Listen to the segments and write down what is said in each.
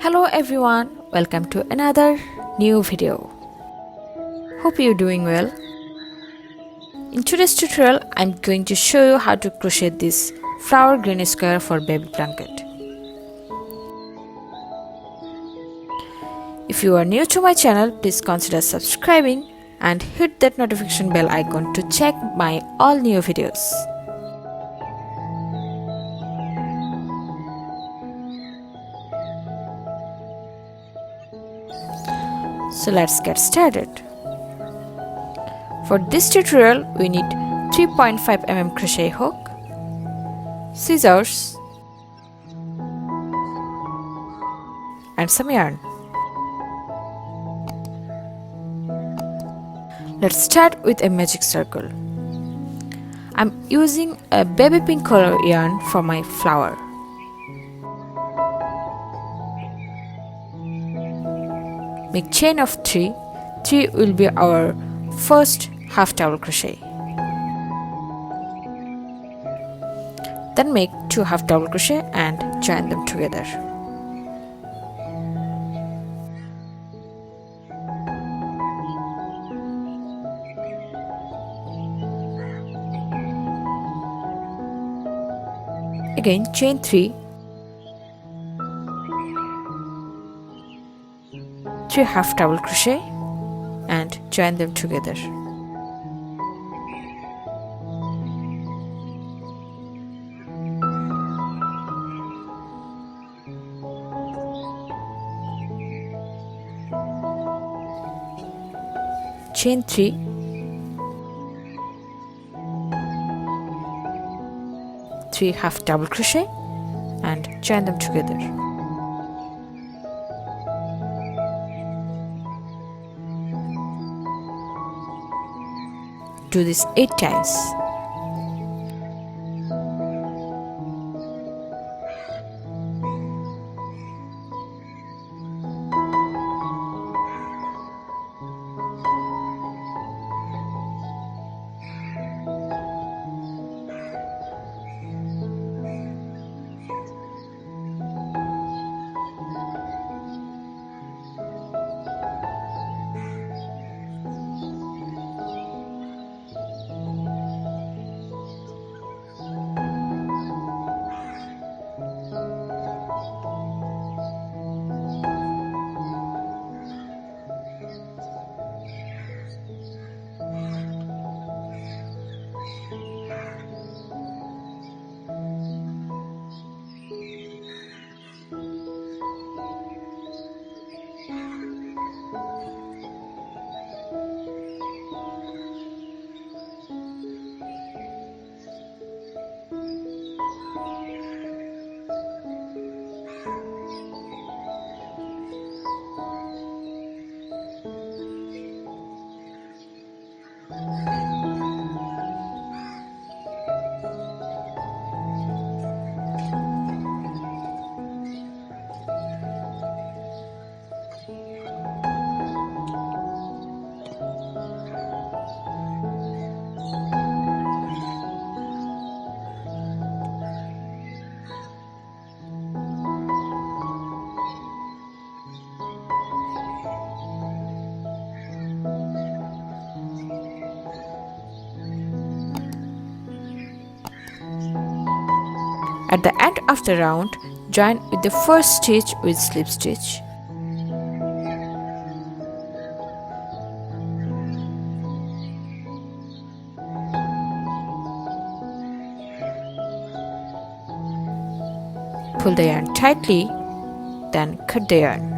Hello everyone, welcome to another new video. Hope you're doing well. In today's tutorial, I'm going to show you how to crochet this flower green square for baby blanket. If you are new to my channel, please consider subscribing and hit that notification bell icon to check my all new videos. So let's get started. For this tutorial, we need 3.5 mm crochet hook, scissors, and some yarn. Let's start with a magic circle. I'm using a baby pink color yarn for my flower. Make chain of 3. 3 will be our first half double crochet. Then make 2 half double crochet and join them together. Again chain 3, 3 half double crochet and join them together. Chain 3, 3 half double crochet and join them together. Do this 8 times. At the end of the round, join with the first stitch with slip stitch. Pull the yarn tightly, then cut the yarn.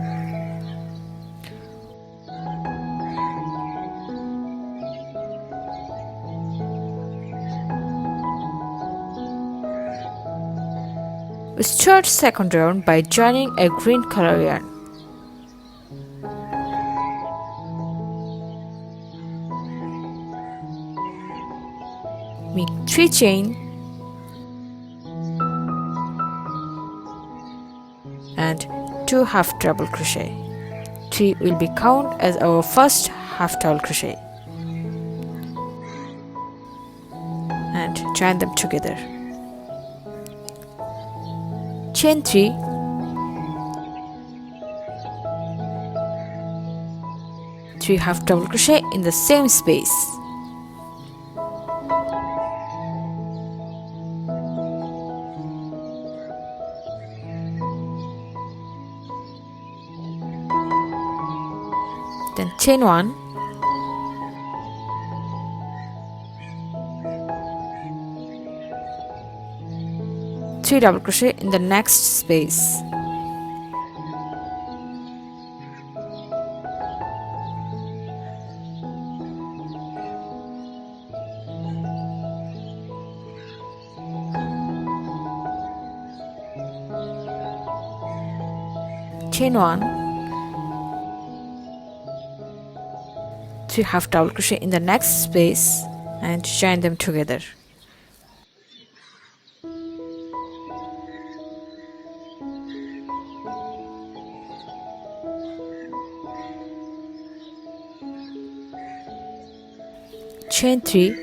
We start second round by joining a green color yarn. Make 3 chain and 2 half double crochet. 3 will be count as our first half double crochet and join them together. Chain 3, 3 half double crochet in the same space. Then chain 1, three double crochet in the next space. Chain 1, 3 half double crochet in the next space and join them together. Chain 3,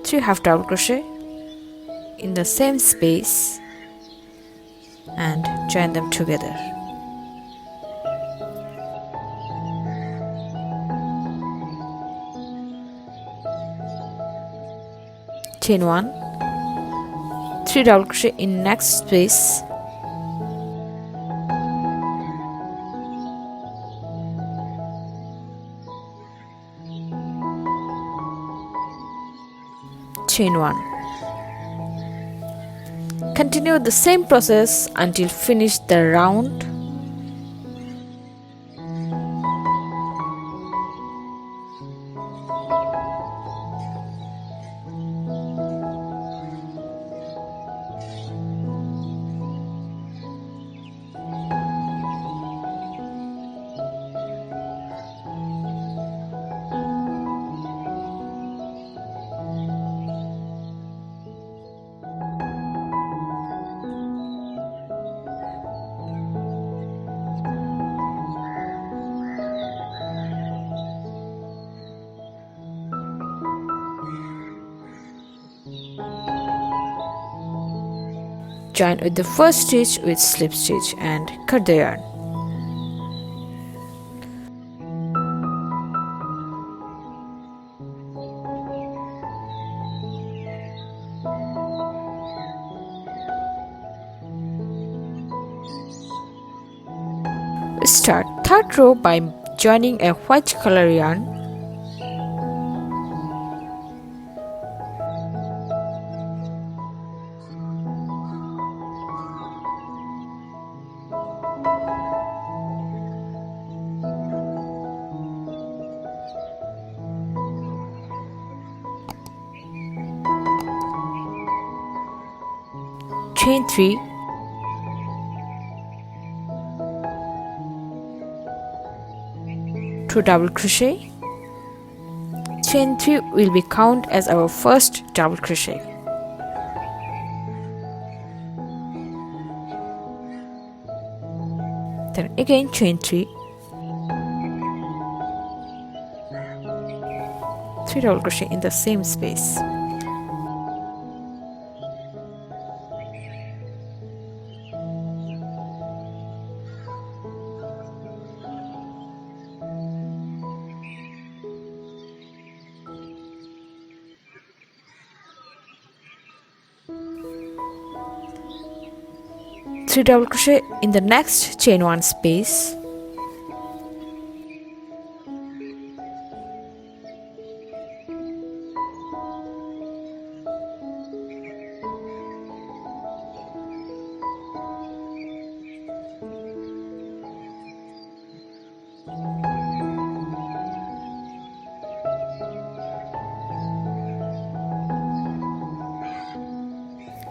three half double crochet in the same space and join them together. Chain 1, 3 double crochet in next space, chain 1. Continue the same process until finish the round. Join with the first stitch with slip stitch and cut the yarn. Start third row by joining a white color yarn. Chain 3, two double crochet. Chain 3 will be count as our first double crochet. Then again chain 3, 3 double crochet in the same space. Three double crochet in the next chain 1 space.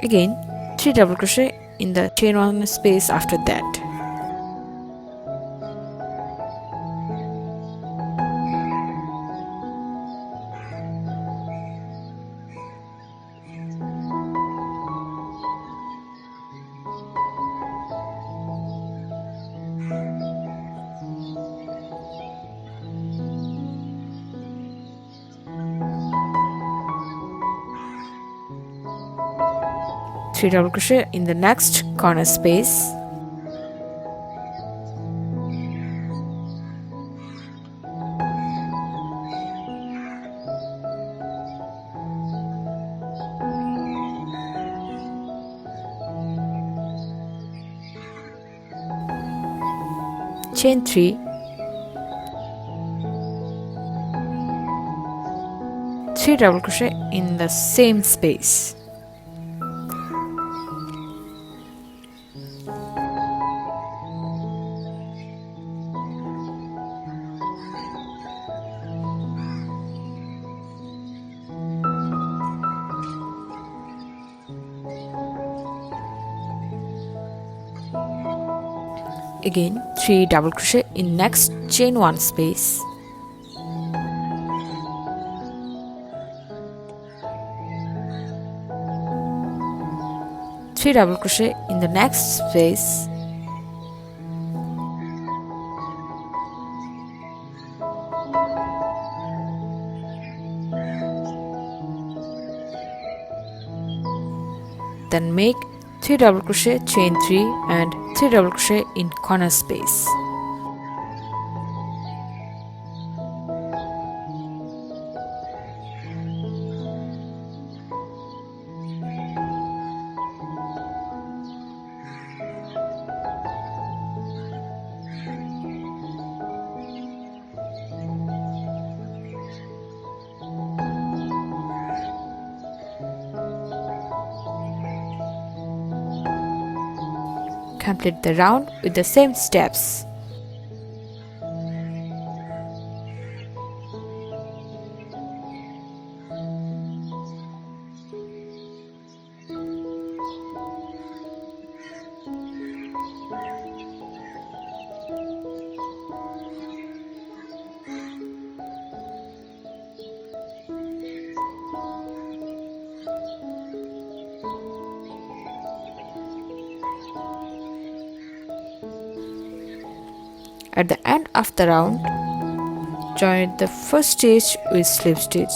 Again 3 double crochet in the chain 1 space after that. Three double crochet in the next corner space. chain 3, 3 double crochet in the same space. Again 3 double crochet in next chain 1 space. Three double crochet in the next space. Then make 3 double crochet, chain 3 and 3 double crochet in corner space. Complete the round with the same steps. At the end of the round, join the first stitch with slip stitch.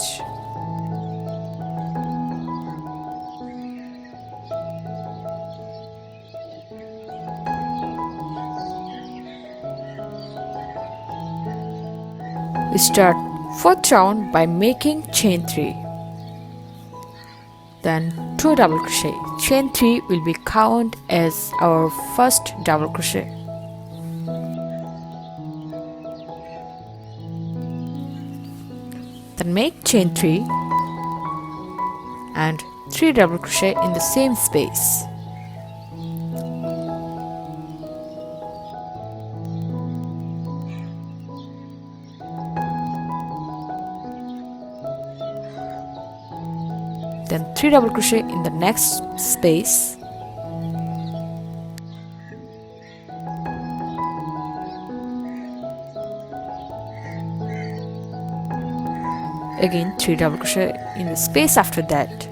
We start fourth round by making chain 3. Then 2 double crochet. Chain 3 will be counted as our first double crochet. Then make chain 3 and 3 double crochet in the same space. Then 3 double crochet in the next space. Again 3 double crochet in the space after that.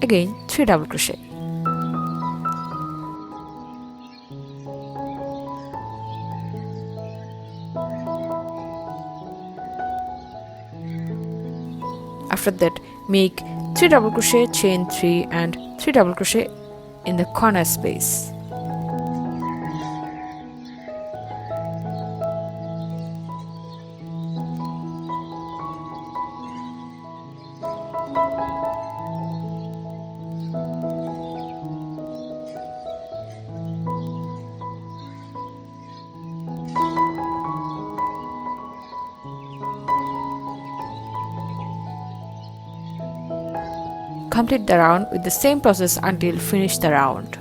Again 3 double crochet. After that, make 3 double crochet, chain 3 and 3 double crochet in the corner space. Complete the round with the same process until finish the round.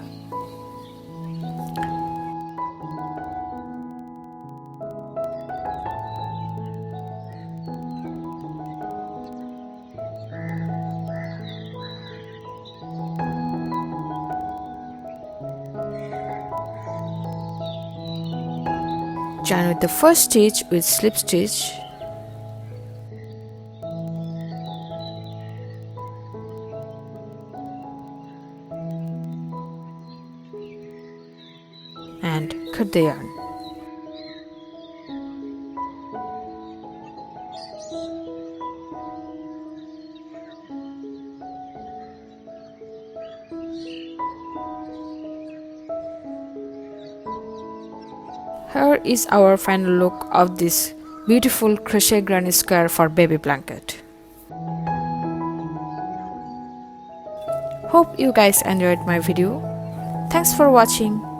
Join with the first stitch with slip stitch. And cut the yarn. Here is our final look of this beautiful crochet granny square for baby blanket. Hope you guys enjoyed my video. Thanks for watching.